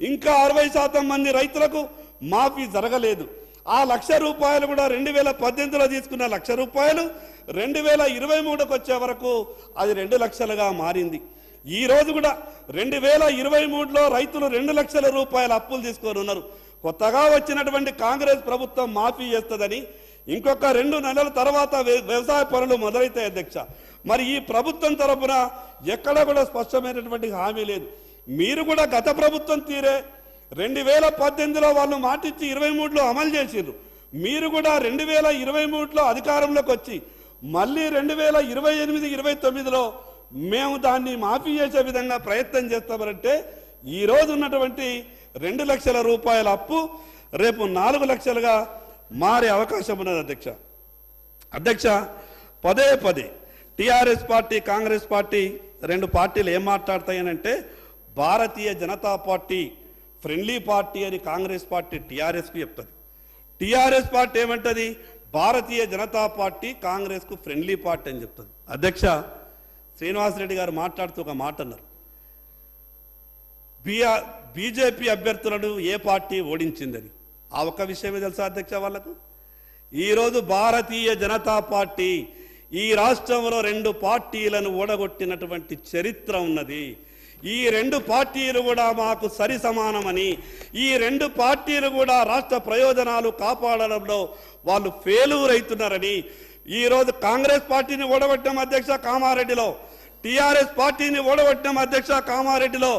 ఇంకా 60% మంది రైతులకు మాఫీ జరగలేదు. ఆ ₹1,00,000 కూడా 2018లో తీసుకున్న ₹1,00,000 2023కు వచ్చే వరకు అది 2 లక్షలుగా మారింది. ఈ రోజు కూడా 2023లో రైతులు ₹2 లక్షల అప్పులు తీసుకొని ఉన్నారు. కొత్తగా వచ్చినటువంటి కాంగ్రెస్ ప్రభుత్వం మాఫీ చేస్తుందని ఇంకొక 2 నెలల తర్వాత వ్యవసాయ పనులు మొదలైతాయి అధ్యక్ష. మరి ఈ ప్రభుత్వం తరపున ఎక్కడ కూడా స్పష్టమైనటువంటి హామీ లేదు. మీరు కూడా గత ప్రభుత్వం తీరే 2018లో వాళ్ళు మాటిచ్చి 23లో అమలు చేసిర్రు. మీరు కూడా 2023లో అధికారంలోకి వచ్చి మళ్ళీ 2028, 29లో మేము దాన్ని మాఫీ చేసే విధంగా ప్రయత్నం చేస్తామంటే ఈ రోజు ఉన్నటువంటి ₹2 లక్షల అప్పు రేపు 4 లక్షలుగా మారే అవకాశం ఉన్నది అధ్యక్ష. అధ్యక్ష, పదే టీఆర్ఎస్ పార్టీ కాంగ్రెస్ పార్టీ 2 పార్టీలు ఏం మాట్లాడతాయనంటే Bharatiya Janata party friendly party అని కాంగ్రెస్ పార్టీ టీఆర్ఎస్కు చెప్తుంది. టీఆర్ఎస్ పార్టీ ఏమంటది? భారతీయ జనతా పార్టీ కాంగ్రెస్కు ఫ్రెండ్లీ పార్టీ అని చెప్తుంది. అధ్యక్ష, శ్రీనివాసరెడ్డి గారు మాట్లాడుతూ ఒక మాట అన్నారు, బీజేపీ అభ్యర్థులను ఏ పార్టీ ఓడించిందని. ఆ ఒక్క విషయమే తెలుసా అధ్యక్ష వాళ్లకు? ఈరోజు భారతీయ జనతా పార్టీ ఈ రాష్ట్రంలో 2 పార్టీలను ఓడగొట్టినటువంటి చరిత్ర ఉన్నది. ఈ 2 పార్టీలు కూడా మాకు సరి సమానమని, ఈ 2 పార్టీలు కూడా రాష్ట్ర ప్రయోజనాలు కాపాడడంలో వాళ్ళు ఫెయిల్యూర్ అవుతున్నారని ఈరోజు కాంగ్రెస్ పార్టీని ఓడగొట్టాం అధ్యక్ష కామారెడ్డిలో, టీఆర్ఎస్ పార్టీని ఓడగొట్టాం అధ్యక్ష కామారెడ్డిలో.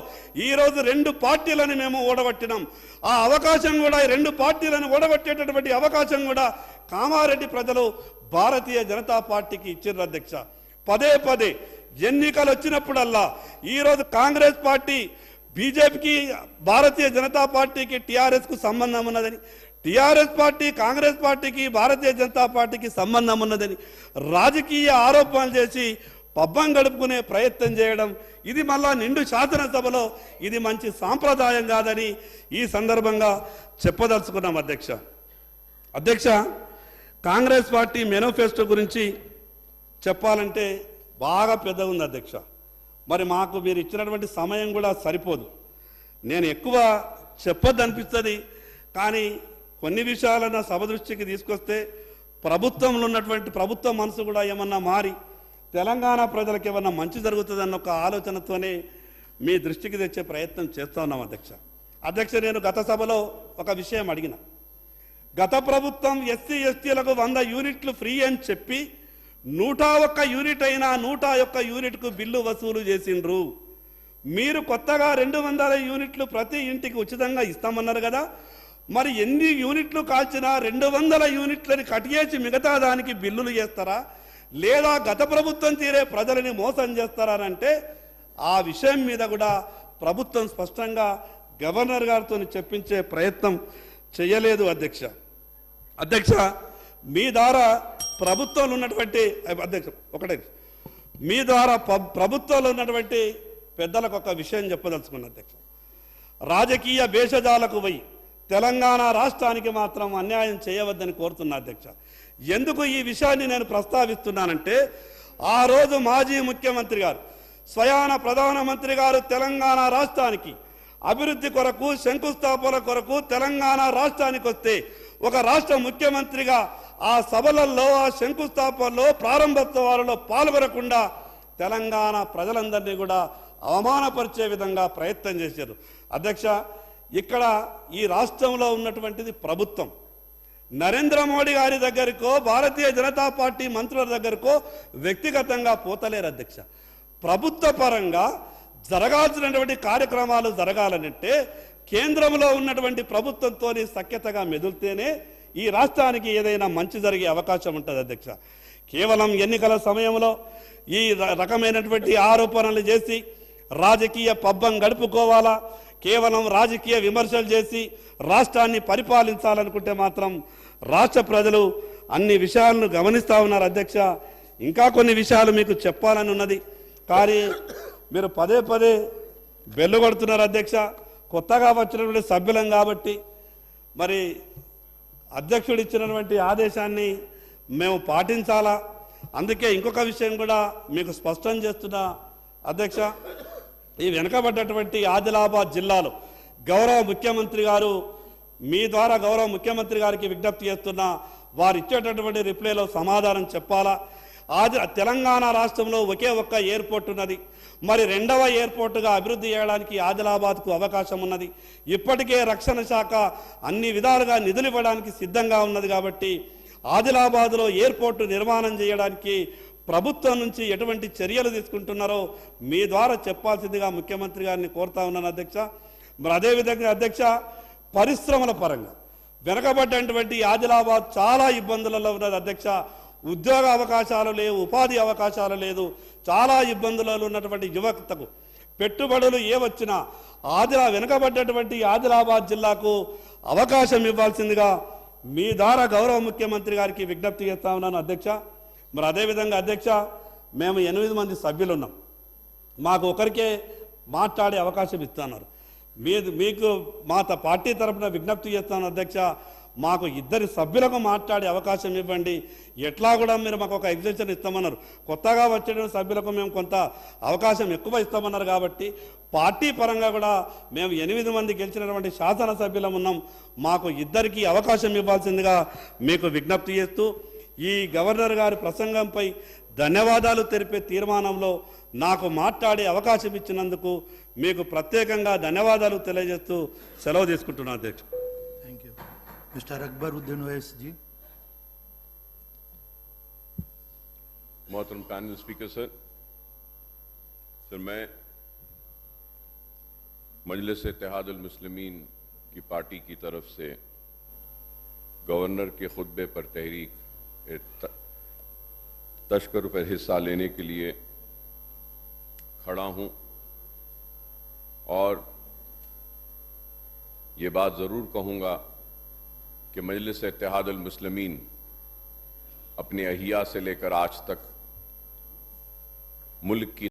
ఈరోజు 2 పార్టీలను మేము ఓడగొట్టినాం. ఆ అవకాశం కూడా ఈ 2 పార్టీలను ఓడగొట్టేటటువంటి అవకాశం కూడా కామారెడ్డి ప్రజలు భారతీయ జనతా పార్టీకి ఇచ్చారు అధ్యక్ష. పదే ఎన్నికలు వచ్చినప్పుడల్లా ఈరోజు కాంగ్రెస్ పార్టీ బీజేపీకి, భారతీయ జనతా పార్టీకి టీఆర్ఎస్కు సంబంధం ఉన్నదని, టీఆర్ఎస్ పార్టీ కాంగ్రెస్ పార్టీకి భారతీయ జనతా పార్టీకి సంబంధం ఉన్నదని రాజకీయ ఆరోపణలు చేసి పబ్బం గడుపుకునే ప్రయత్నం చేయడం, ఇది మళ్ళా నిండు శాసనసభలో ఇది మంచి సాంప్రదాయం కాదని ఈ సందర్భంగా చెప్పదలుచుకున్నాం అధ్యక్ష. అధ్యక్ష, కాంగ్రెస్ పార్టీ మేనిఫెస్టో గురించి చెప్పాలంటే బాగా పెద్దగా ఉంది అధ్యక్ష. మరి మాకు మీరు ఇచ్చినటువంటి సమయం కూడా సరిపోదు. నేను ఎక్కువ చెప్పొద్దు అనిపిస్తుంది, కానీ కొన్ని విషయాలన్నా సభ దృష్టికి తీసుకొస్తే ప్రభుత్వంలో ఉన్నటువంటి ప్రభుత్వ మనసు కూడా ఏమన్నా మారి తెలంగాణ ప్రజలకు ఏమన్నా మంచి జరుగుతుందన్న ఒక ఆలోచనతోనే మీ దృష్టికి తెచ్చే ప్రయత్నం చేస్తూ ఉన్నాం అధ్యక్ష. అధ్యక్ష, నేను గత సభలో ఒక విషయం అడిగిన. గత ప్రభుత్వం ఎస్సీ ఎస్టీలకు 100 యూనిట్లు ఫ్రీ అని చెప్పి 101 యూనిట్ అయినా 101 యూనిట్కు బిల్లు వసూలు చేసిండ్రు. మీరు కొత్తగా 200 యూనిట్లు ప్రతి ఇంటికి ఉచితంగా ఇస్తామన్నారు కదా, మరి ఎన్ని యూనిట్లు కాల్చినా 200 యూనిట్లని కటియేసి మిగతా దానికి బిల్లులు చేస్తారా, లేదా గత ప్రభుత్వం తీరే ప్రజలని మోసం చేస్తారా అంటే ఆ విషయం మీద కూడా ప్రభుత్వం స్పష్టంగా గవర్నర్ గారితో చెప్పించే ప్రయత్నం చేయలేదు అధ్యక్ష. అధ్యక్ష, మీ ద్వారా ప్రభుత్వంలో ఉన్నటువంటి అధ్యక్ష ఒకటే మీ ద్వారా ప్రభుత్వంలో ఉన్నటువంటి పెద్దలకు ఒక విషయం చెప్పదలుచుకున్న అధ్యక్ష. రాజకీయ భేషజాలకు పోయి తెలంగాణ రాష్ట్రానికి మాత్రం అన్యాయం చేయవద్దని కోరుతున్నా అధ్యక్ష. ఎందుకు ఈ విషయాన్ని నేను ప్రస్తావిస్తున్నానంటే, ఆ రోజు మాజీ ముఖ్యమంత్రి గారు స్వయాన ప్రధానమంత్రి గారు తెలంగాణ రాష్ట్రానికి అభివృద్ధి కొరకు శంకుస్థాపన కొరకు తెలంగాణ రాష్ట్రానికి వస్తే ఒక రాష్ట్ర ముఖ్యమంత్రిగా ఆ సభలలో ఆ శంకుస్థాపనలో ప్రారంభోత్సవాలలో పాల్గొనకుండా తెలంగాణ ప్రజలందరినీ కూడా అవమానపరిచే విధంగా ప్రయత్నం చేశారు అధ్యక్ష. ఇక్కడ ఈ రాష్ట్రంలో ఉన్నటువంటిది ప్రభుత్వం. నరేంద్ర మోడీ గారి దగ్గరకో భారతీయ జనతా పార్టీ మంత్రుల దగ్గరకో వ్యక్తిగతంగా పోతలేరు అధ్యక్ష. ప్రభుత్వ పరంగా జరగాల్సినటువంటి కార్యక్రమాలు జరగాలనంటే కేంద్రంలో ఉన్నటువంటి ప్రభుత్వంతో సఖ్యతగా మెదులుతేనే ఈ రాష్ట్రానికి ఏదైనా మంచి జరిగే అవకాశం ఉంటుంది అధ్యక్ష. కేవలం ఎన్నికల సమయంలో ఈ రకమైనటువంటి ఆరోపణలు చేసి రాజకీయ పబ్బం గడుపుకోవాలా, కేవలం రాజకీయ విమర్శలు చేసి రాష్ట్రాన్ని పరిపాలించాలనుకుంటే మాత్రం రాష్ట్ర ప్రజలు అన్ని విషయాలను గమనిస్తూ ఉన్నారు అధ్యక్ష. ఇంకా కొన్ని విషయాలు మీకు చెప్పాలని ఉన్నది, కానీ మీరు పదే బెల్లు కొడుతున్నారు అధ్యక్ష. కొత్తగా వచ్చినటువంటి సభ్యులం కాబట్టి మరి అధ్యక్షుడు ఇచ్చినటువంటి ఆదేశాన్ని మేము పాటించాలా. అందుకే ఇంకొక విషయం కూడా మీకు స్పష్టం చేస్తున్నా అధ్యక్ష. ఈ వెనుకబడ్డటువంటి ఆదిలాబాద్ జిల్లాలో గౌరవ ముఖ్యమంత్రి గారు మీ ద్వారా గౌరవ ముఖ్యమంత్రి గారికి విజ్ఞప్తి చేస్తున్నా, వారు ఇచ్చేటటువంటి రిప్లైలో సమాధానం చెప్పాలా. తెలంగాణ రాష్ట్రంలో ఒకే ఒక్క ఎయిర్పోర్ట్ ఉన్నది, మరి రెండవ ఎయిర్పోర్టుగా అభివృద్ధి చేయడానికి ఆదిలాబాద్కు అవకాశం ఉన్నది. ఇప్పటికే రక్షణ శాఖ అన్ని విధాలుగా నిధులు ఇవ్వడానికి సిద్ధంగా ఉన్నది. కాబట్టి ఆదిలాబాద్లో ఎయిర్పోర్టు నిర్మాణం చేయడానికి ప్రభుత్వం నుంచి ఎటువంటి చర్యలు తీసుకుంటున్నారో మీ ద్వారా చెప్పాల్సిందిగా ముఖ్యమంత్రి గారిని కోరుతా ఉన్నాను అధ్యక్ష. మరి అదేవిధంగా అధ్యక్ష, పరిశ్రమల పరంగా వెనకబడ్డటువంటి ఆదిలాబాద్ చాలా ఇబ్బందులలో ఉన్నది అధ్యక్ష. ఉద్యోగ అవకాశాలు లేవు, ఉపాధి అవకాశాలు లేదు, చాలా ఇబ్బందులలో ఉన్నటువంటి యువతకు పెట్టుబడులు ఏ వచ్చినా వెనుకబడ్డటువంటి ఆదిలాబాద్ జిల్లాకు అవకాశం ఇవ్వాల్సిందిగా మీ ద్వారా గౌరవ ముఖ్యమంత్రి గారికి విజ్ఞప్తి చేస్తా ఉన్నాను అధ్యక్ష. మరి అదేవిధంగా అధ్యక్ష, మేము 8 మంది సభ్యులు ఉన్నాం, మాకు ఒకరికే మాట్లాడే అవకాశం ఇస్తున్నారు. మీకు మా పార్టీ తరఫున విజ్ఞప్తి చేస్తాను అధ్యక్ష, మాకు 2 సభ్యులకు మాట్లాడే అవకాశం ఇవ్వండి. ఎట్లా కూడా మీరు మాకు ఒక ఎగ్జెన్షన్ ఇస్తామన్నారు, కొత్తగా వచ్చిన సభ్యులకు మేము కొంత అవకాశం ఎక్కువ ఇస్తామన్నారు. కాబట్టి పార్టీ పరంగా కూడా మేము 8 మంది గెలిచినటువంటి శాసనసభ్యులం ఉన్నాం, మాకు 2కి అవకాశం ఇవ్వాల్సిందిగా మీకు విజ్ఞప్తి చేస్తూ, ఈ గవర్నర్ గారి ప్రసంగంపై ధన్యవాదాలు తెలిపే తీర్మానంలో నాకు మాట్లాడే అవకాశం ఇచ్చినందుకు మీకు ప్రత్యేకంగా ధన్యవాదాలు తెలియజేస్తూ సెలవు తీసుకుంటున్నాను అధ్యక్ష. Thank you. Mister Akbaruddin Owaisi ji. मोहतरम पैनल स्पीकर सर, मैं मजलिस इत्तेहादुल मुस्लिमीन की पार्टी की तरफ से गवर्नर के खुतबे पर तहरीक तशक्कुर पर हिस्सा लेने के लिए खड़ा हूं और ये बात ज़रूर कहूँगा कि मजलिस इत्तेहादुल मुस्लिमीन अपने अहिया से लेकर आज तक मुल्क की